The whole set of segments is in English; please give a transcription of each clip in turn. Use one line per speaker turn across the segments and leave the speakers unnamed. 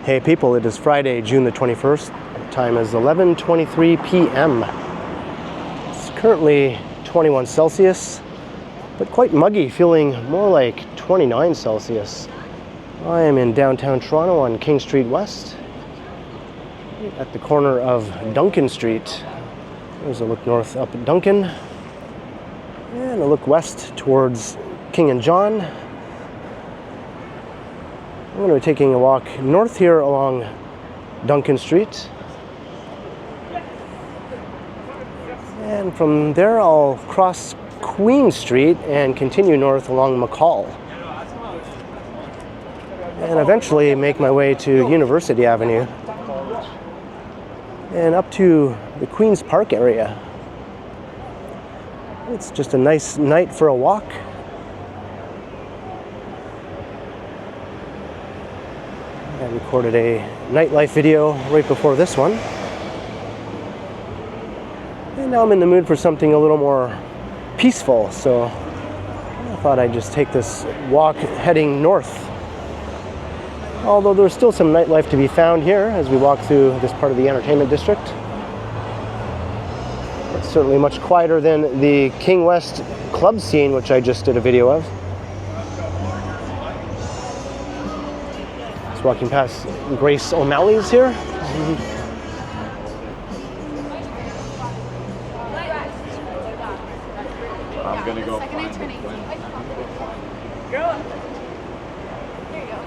Hey people, it is Friday, June the 21st. Time is 11:23 p.m. It's currently 21 Celsius, but quite muggy, feeling more like 29 Celsius. I am in downtown Toronto on King Street West, at the corner of Drunken Street. There's a look north up at Drunken, and a look west towards King and John. I'm going to be taking a walk north here along Drunken Street. And from there I'll cross Queen Street and continue north along McCaul. And eventually make my way to University Avenue and up to the Queen's Park area. It's just a nice night for a walk. I recorded a nightlife video right before this one. And now I'm in the mood for something a little more peaceful, so I thought I'd just take this walk heading north. Although there's still some nightlife to be found here as we walk through this part of the entertainment district. It's certainly much quieter than the King West club scene, which I just did a video of. Walking past Grace O'Malley's here.
I'm gonna go find it.
Girl. There you go.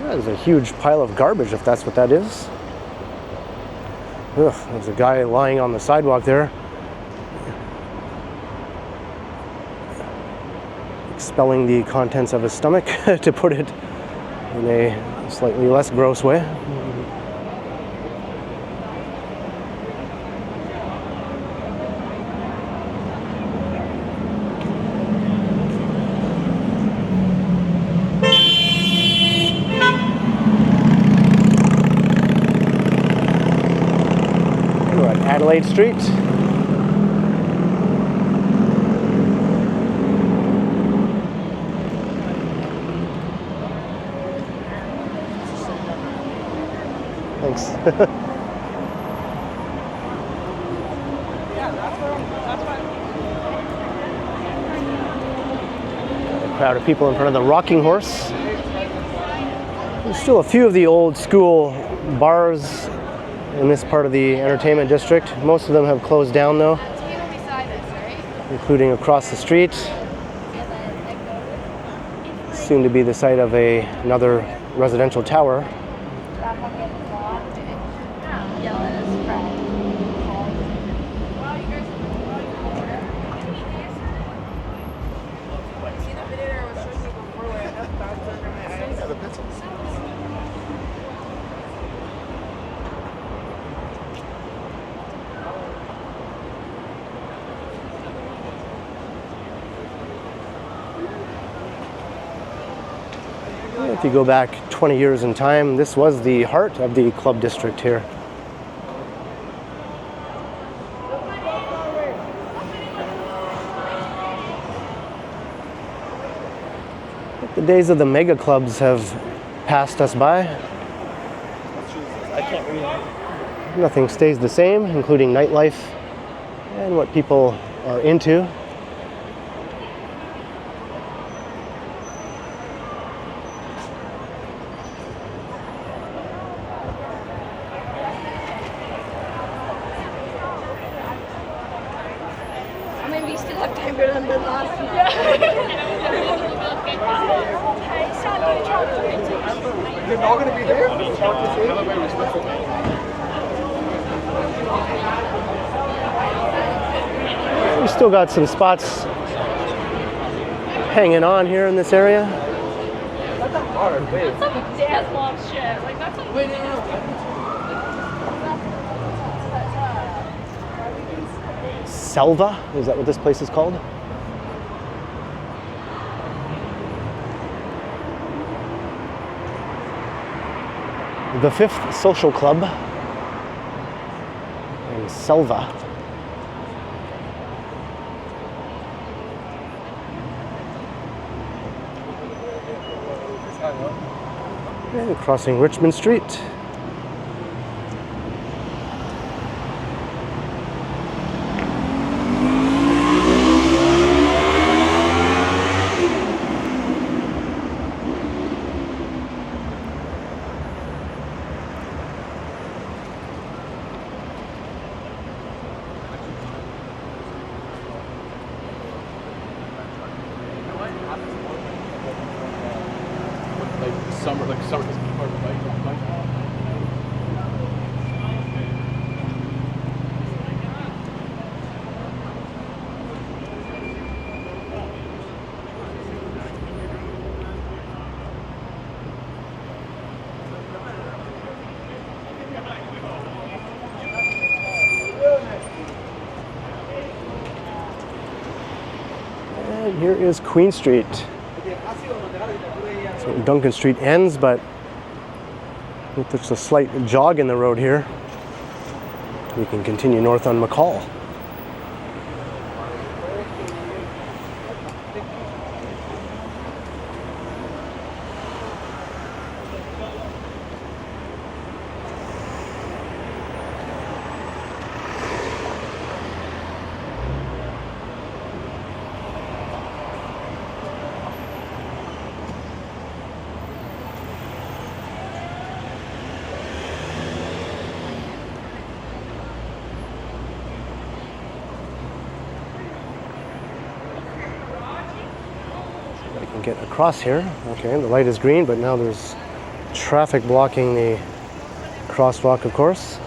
That is a huge pile of garbage, if that's what that is. Ugh, there's a guy lying on the sidewalk there, expelling the contents of his stomach, to put it in a slightly less gross way. We're at Adelaide Street. Thanks. A crowd of people in front of the Rocking Horse. There's still a few of the old school bars in this part of the entertainment district. Most of them have closed down though, including across the street. Soon to be the site of another residential tower. If you go back 20 years in time, this was the heart of the club district here. The days of the mega clubs have passed us by. Nothing stays the same, including nightlife and what people are into.
Maybe still have time better than last night.
You're not gonna be there?
We still got some spots hanging on here in this area.
That's some dance mom shit. Like that's like
Selva? Is that what this place is called? The Fifth Social Club in Selva. And crossing Richmond Street.
Summer is part of the bike.
And here is Queen Street. So Duncan Street ends, but I think there's a slight jog in the road here. We can continue north on McCaul. Get across here. Okay, the light is green, but now there's traffic blocking the crosswalk, of course.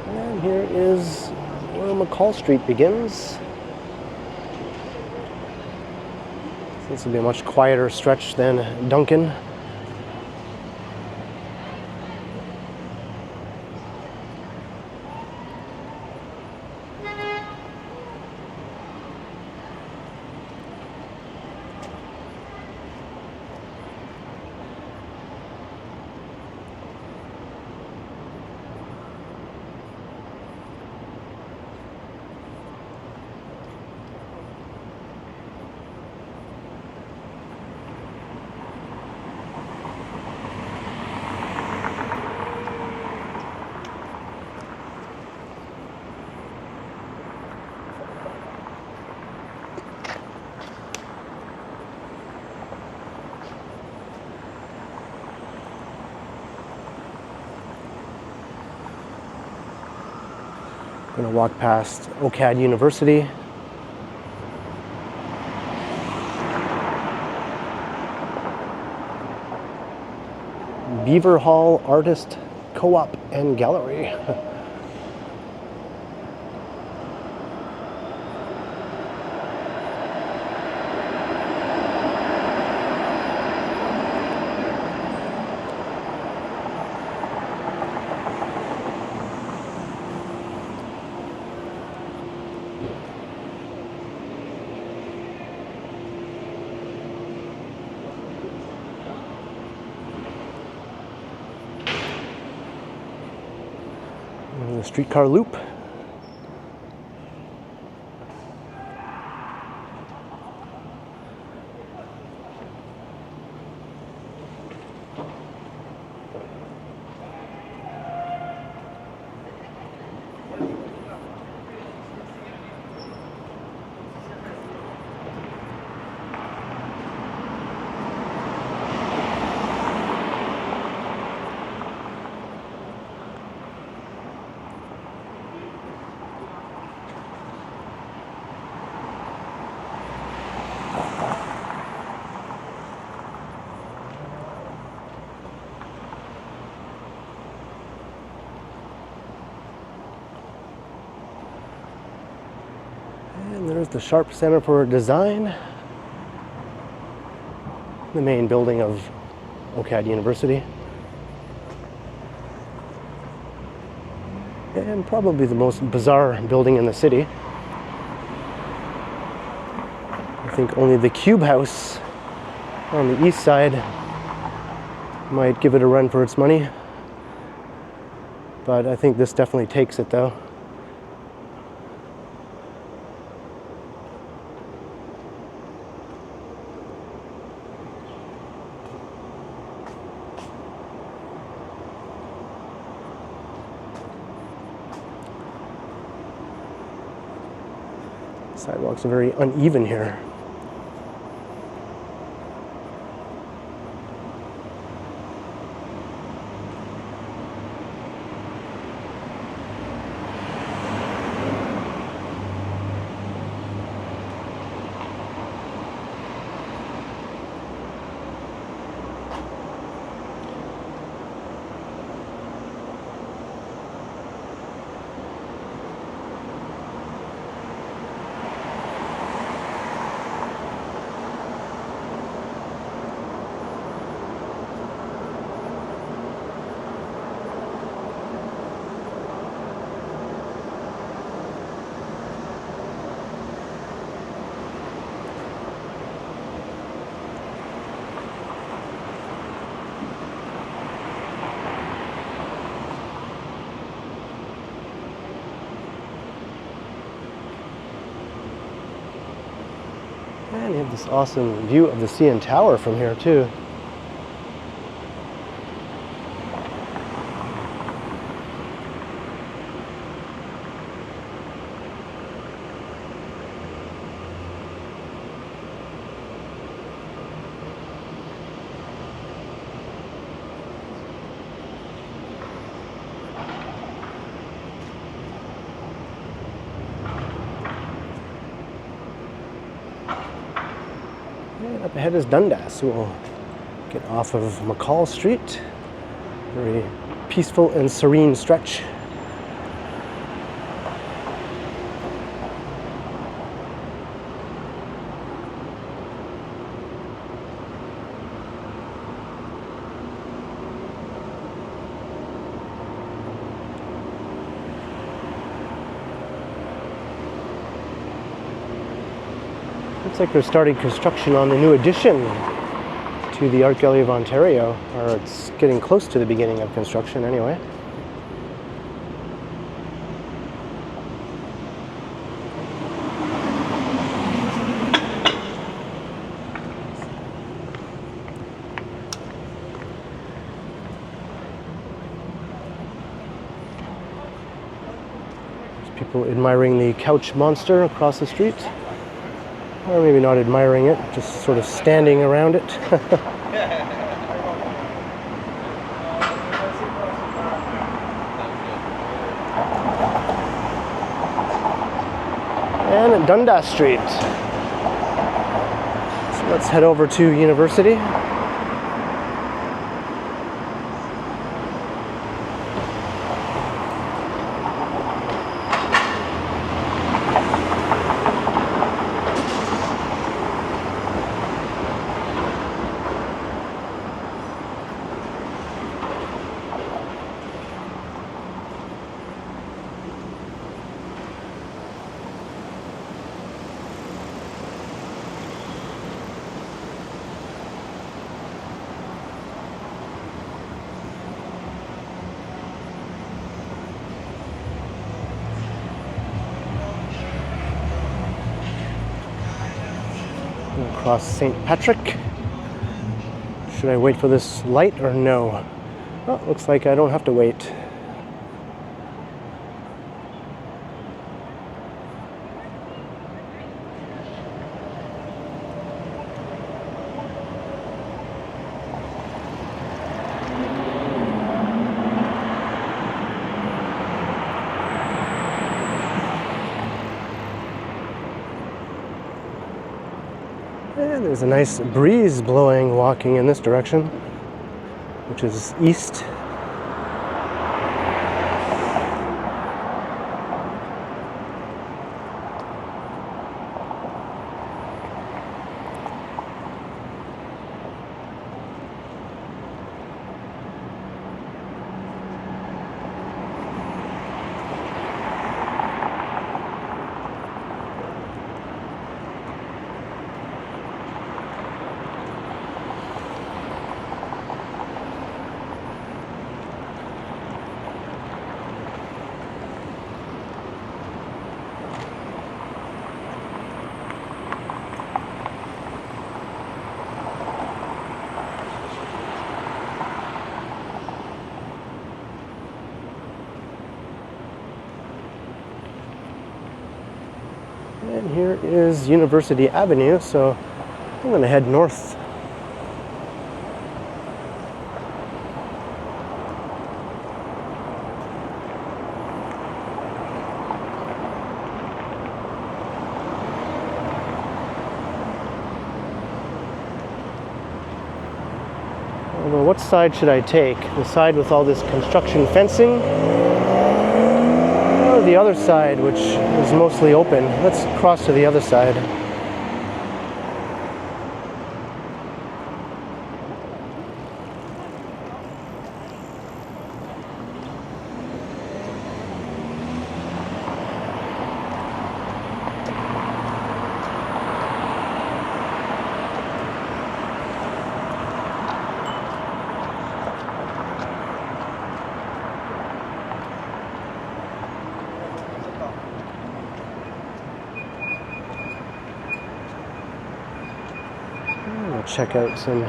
And here is where McCaul Street begins. This will be a much quieter stretch than Duncan. I'm going to walk past OCAD University. Beaver Hall Artist Co-op and Gallery. The streetcar loop. And there's the Sharp Center for Design, the main building of OCAD University, and probably the most bizarre building in the city. I think only the Cube House on the east side might give it a run for its money. but I think this definitely takes it though. Sidewalks are very uneven here. And you have this awesome view of the CN Tower from here too. And up ahead is Dundas. We'll get off of McCaul Street. Very peaceful and serene stretch. Looks like they're starting construction on the new addition to the Art Gallery of Ontario, or it's getting close to the beginning of construction anyway. There's people admiring the couch monster across the street. Or maybe not admiring it, just sort of standing around it. And at Dundas Street. So let's head over to University. Across St. Patrick. Should I wait for this light or no? Oh, looks like I don't have to wait. And there's a nice breeze blowing walking in this direction, which is east. And here is University Avenue, so I'm going to head north. Although, what side should I take? The side with all this construction fencing? Or the other side, which is mostly open? Let's cross to the other side. We'll check out some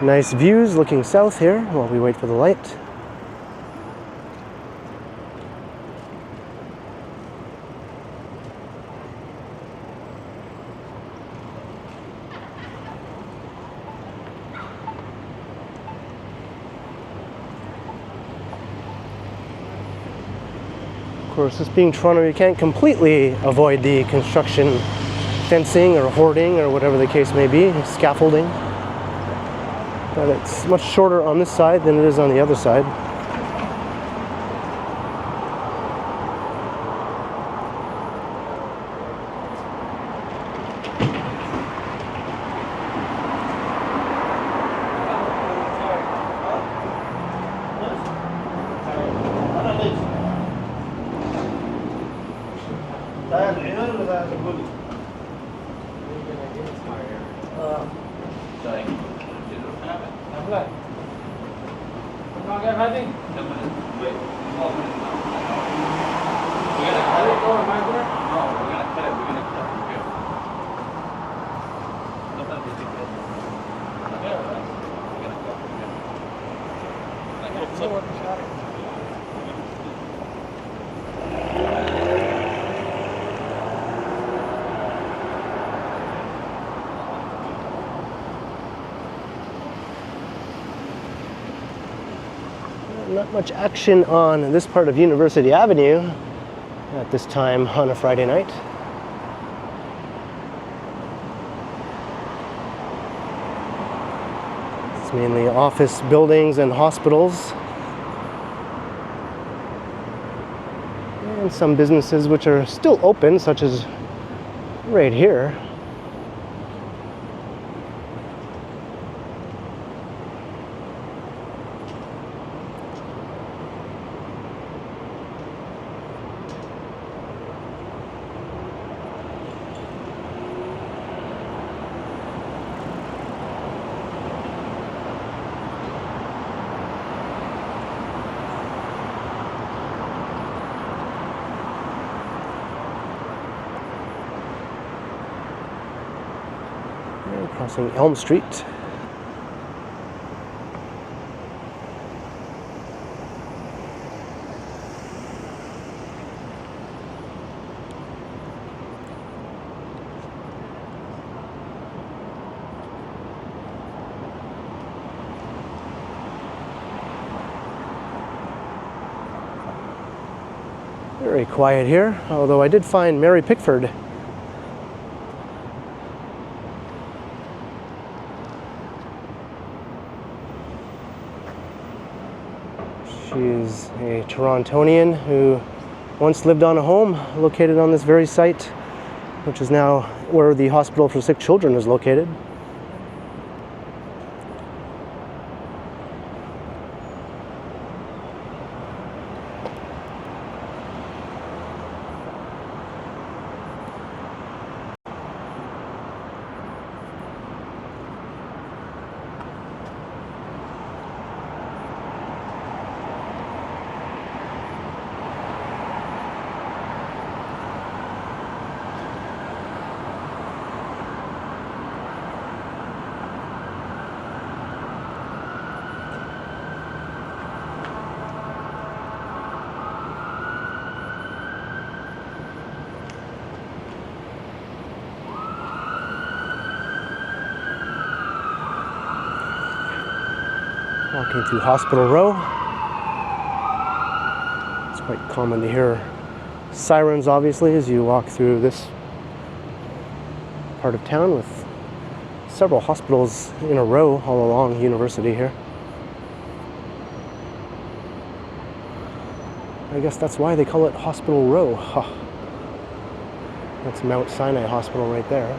nice views looking south here while we wait for the light. Of course, this being Toronto, you can't completely avoid the construction fencing or hoarding or whatever the case may be, scaffolding. But it's much shorter on this side than it is on the other side. Not much action on this part of University Avenue at this time on a Friday night. It's mainly office buildings and hospitals, and some businesses which are still open, such as right here. Crossing Elm Street. Very quiet here, although I did find Mary Pickford. She's a Torontonian who once lived on a home located on this very site, which is now where the Hospital for Sick Children is located. Walking through Hospital Row. It's quite common to hear sirens, obviously, as you walk through this part of town with several hospitals in a row all along University here. I guess that's why they call it Hospital Row. Huh. That's Mount Sinai Hospital right there.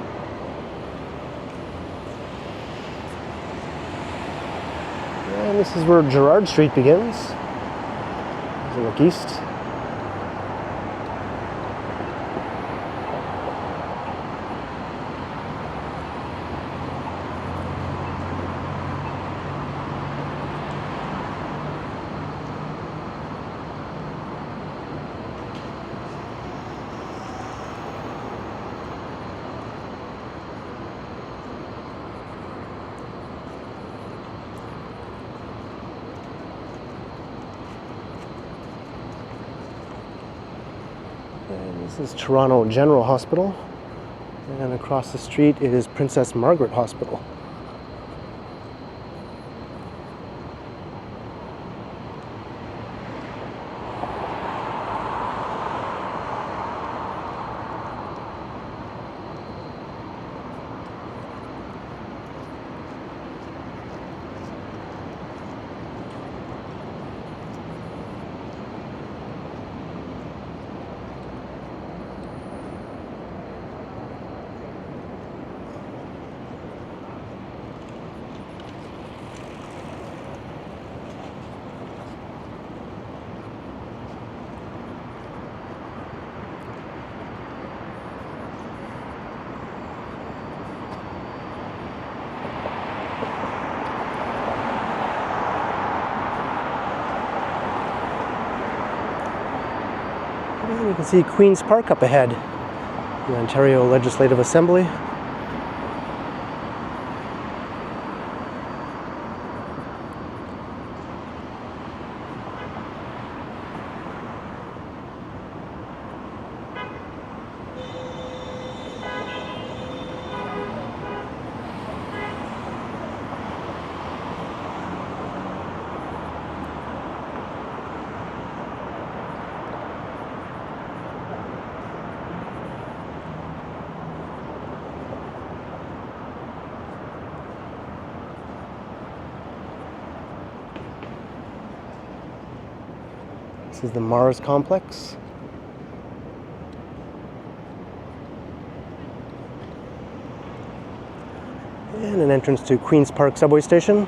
And this is where Gerrard Street begins. As you look east. And this is Toronto General Hospital, and across the street it is Princess Margaret Hospital. And you can see Queen's Park up ahead, the Ontario Legislative Assembly. This is the Mars Complex. And an entrance to Queen's Park subway station.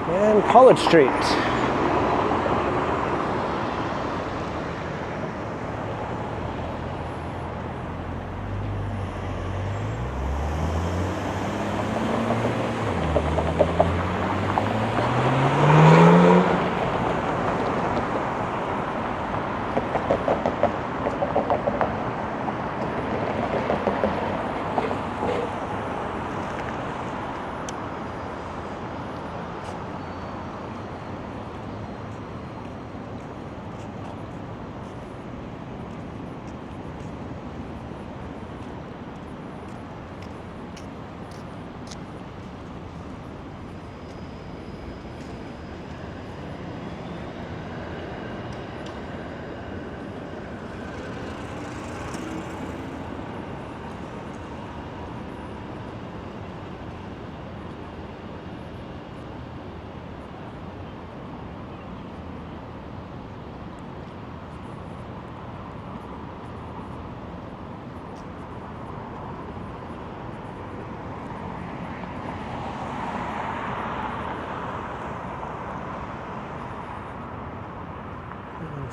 And College Street.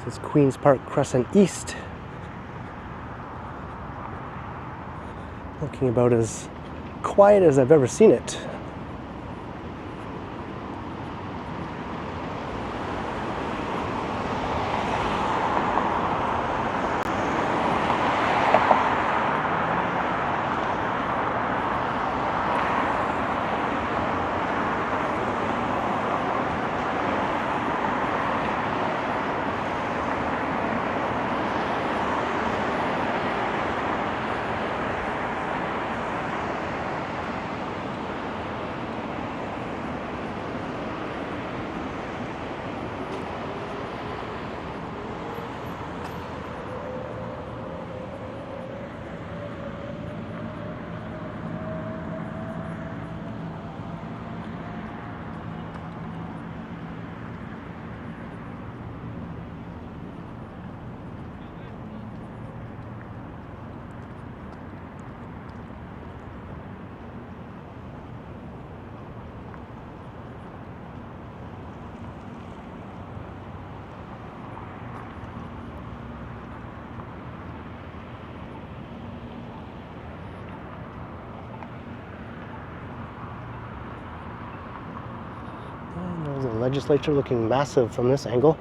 This is Queen's Park Crescent East. Looking about as quiet as I've ever seen it. And there's the legislature looking massive from this angle.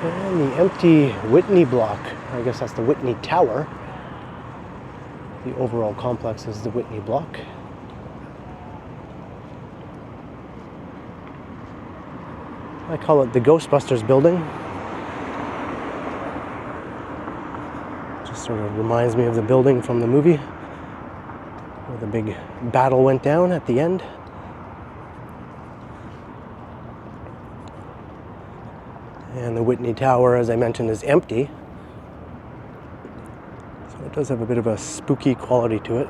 And the empty Whitney block, I guess that's the Whitney Tower. The overall complex is the Whitney block. I call it the Ghostbusters building. Just sort of reminds me of the building from the movie where the big battle went down at the end. And the Whitney Tower, as I mentioned, is empty. So it does have a bit of a spooky quality to it.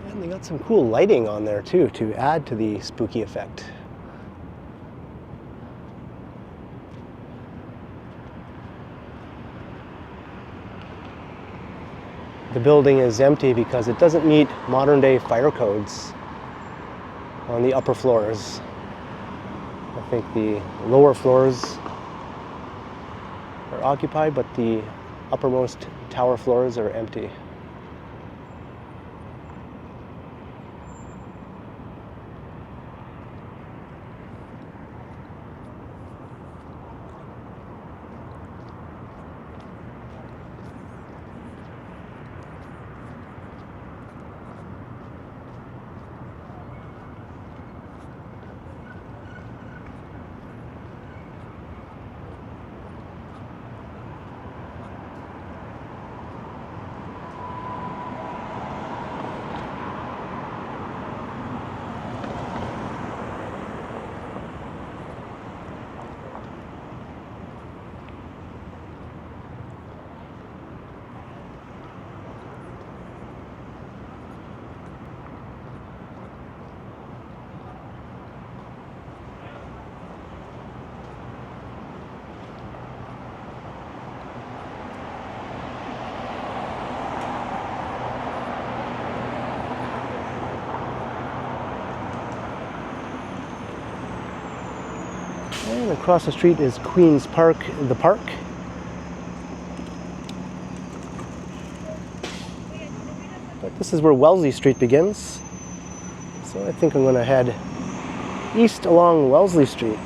And they got some cool lighting on there too to add to the spooky effect. The building is empty because it doesn't meet modern day fire codes on the upper floors. I think the lower floors are occupied, but the uppermost tower floors are empty. And across the street is Queen's Park, the park. But this is where Wellesley Street begins. So I think I'm going to head east along Wellesley Street.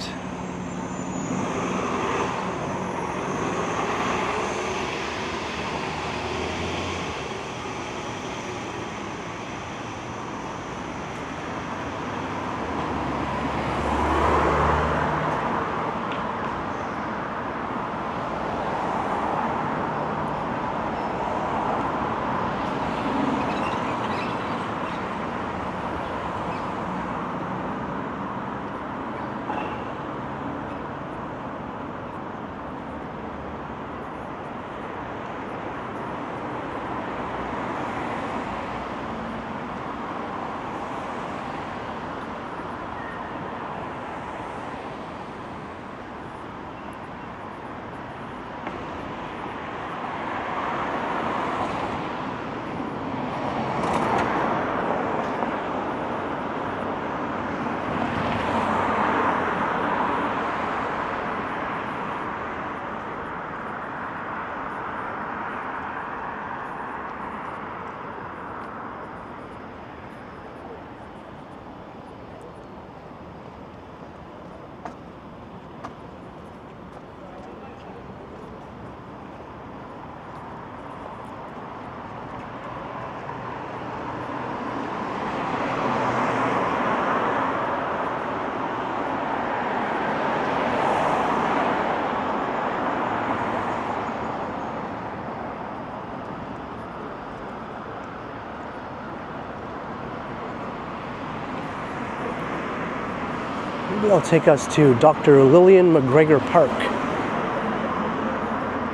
Maybe I'll take us to Dr. Lillian McGregor Park.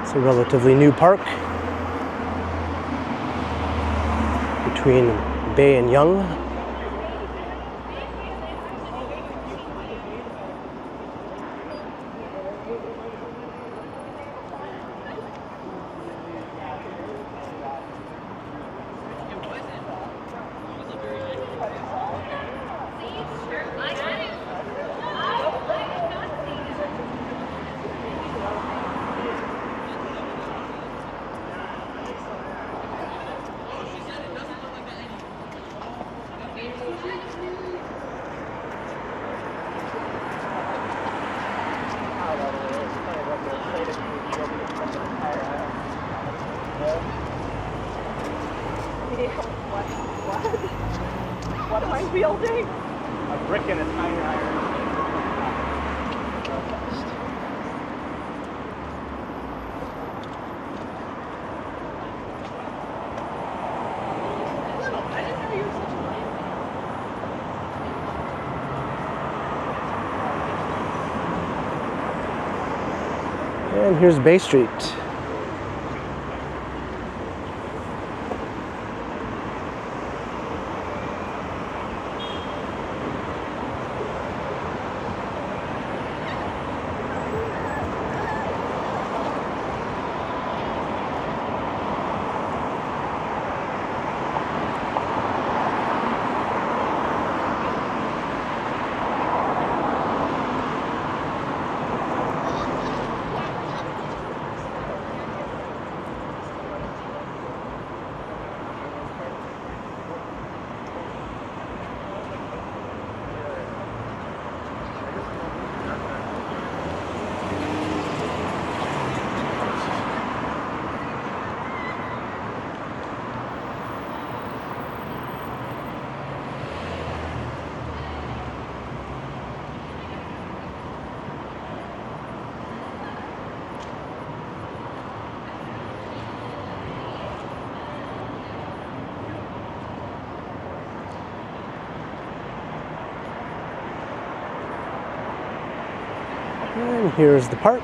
It's a relatively new park between Bay and Yonge.
What am I wielding?
A brick and a tire iron.
And here's Bay Street. And here's the park.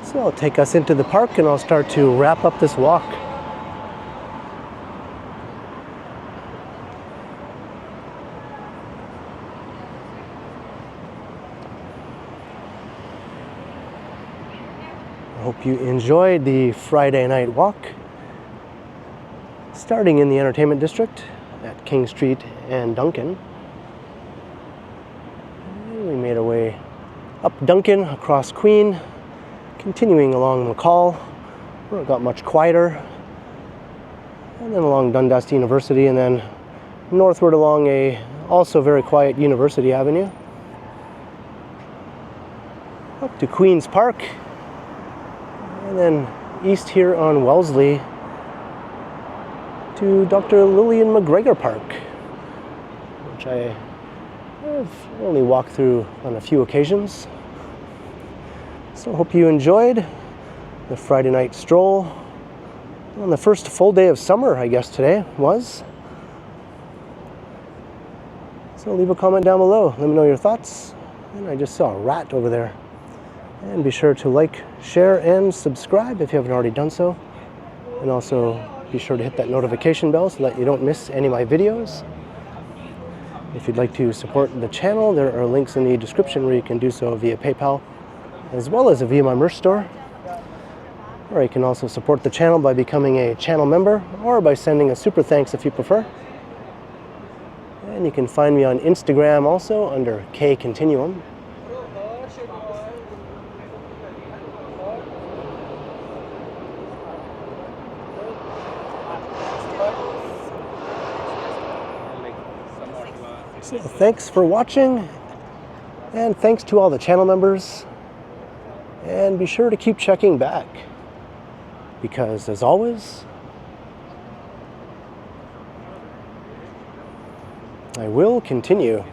So I'll take us into the park and I'll start to wrap up this walk. I hope you enjoyed the Friday night walk, starting in the entertainment district at King Street and Drunken. We made our way up Drunken, across Queen, continuing along McCaul, where it got much quieter, and then along Dundas University, and then northward along a also very quiet University Avenue, up to Queen's Park, and then east here on Wellesley to Dr. Lillian McGregor Park, which I have only walked through on a few occasions. So I hope you enjoyed the Friday night stroll on the first full day of summer, I guess today was. So leave a comment down below, let me know your thoughts. And I just saw a rat over there. And be sure to like, share, and subscribe if you haven't already done so. And also be sure to hit that notification bell so that you don't miss any of my videos. If you'd like to support the channel, there are links in the description where you can do so via PayPal, as well as via my merch store. Or you can also support the channel by becoming a channel member, or by sending a super thanks if you prefer. And you can find me on Instagram also under KContinuum. So thanks for watching, and thanks to all the channel members, and be sure to keep checking back, because as always, I will continue.